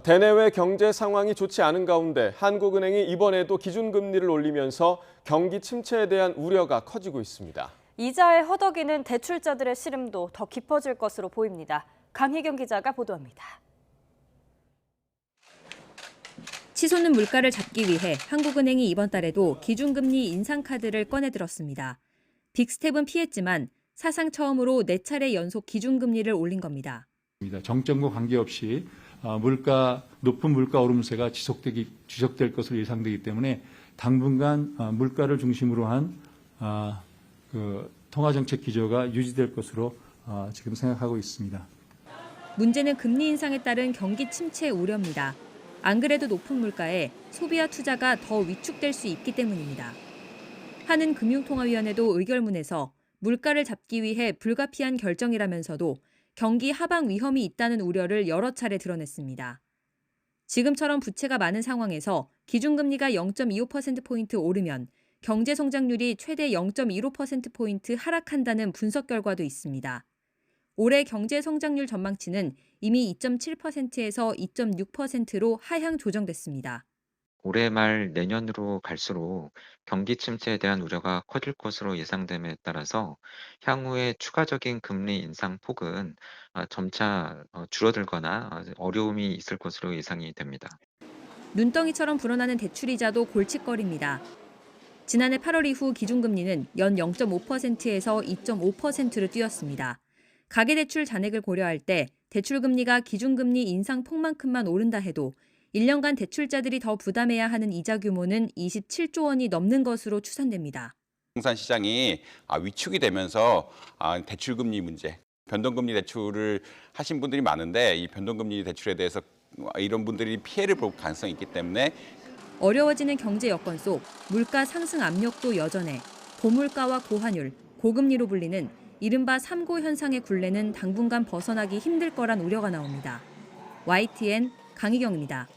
대내외 경제 상황이 좋지 않은 가운데 한국은행이 이번에도 기준금리를 올리면서 경기 침체에 대한 우려가 커지고 있습니다. 이자의 허덕이는 대출자들의 시름도 더 깊어질 것으로 보입니다. 강희경 기자가 보도합니다. 치솟는 물가를 잡기 위해 한국은행이 이번 달에도 기준금리 인상 카드를 꺼내들었습니다. 빅스텝은 피했지만 사상 처음으로 4차례 연속 기준금리를 올린 겁니다. 정점과 관계없이 높은 물가 오름세가 지속될 것으로 예상되기 때문에 당분간 물가를 중심으로 한 통화정책 기조가 유지될 것으로 지금 생각하고 있습니다. 문제는 금리 인상에 따른 경기 침체 우려입니다. 안 그래도 높은 물가에 소비와 투자가 더 위축될 수 있기 때문입니다. 한은금융통화위원회도 의결문에서 물가를 잡기 위해 불가피한 결정이라면서도 경기 하방 위험이 있다는 우려를 여러 차례 드러냈습니다. 지금처럼 부채가 많은 상황에서 기준금리가 0.25%포인트 오르면 경제 성장률이 최대 0.15%포인트 하락한다는 분석 결과도 있습니다. 올해 경제 성장률 전망치는 이미 2.7%에서 2.6%로 하향 조정됐습니다. 올해 말 내년으로 갈수록 경기 침체에 대한 우려가 커질 것으로 예상됨에 따라서 향후에 추가적인 금리 인상 폭은 점차 줄어들거나 어려움이 있을 것으로 예상이 됩니다. 눈덩이처럼 불어나는 대출이자도 골칫거리입니다. 지난해 8월 이후 기준금리는 연 0.5%에서 2.5%로 뛰었습니다. 가계대출 잔액을 고려할 때 대출금리가 기준금리 인상 폭만큼만 오른다 해도 1년간 대출자들이 더 부담해야 하는 이자 규모는 27조 원이 넘는 것으로 추산됩니다. 부동산 시장이 위축이 되면서 대출금리 문제, 변동금리 대출을 하신 분들이 많은데 이 변동금리 대출에 대해서 이런 분들이 피해를 볼 가능성이 있기 때문에 어려워지는 경제 여건 속 물가 상승 압력도 여전해 고물가와 고환율, 고금리로 불리는 이른바 3고 현상의 굴레는 당분간 벗어나기 힘들 거란 우려가 나옵니다. YTN 강희경입니다.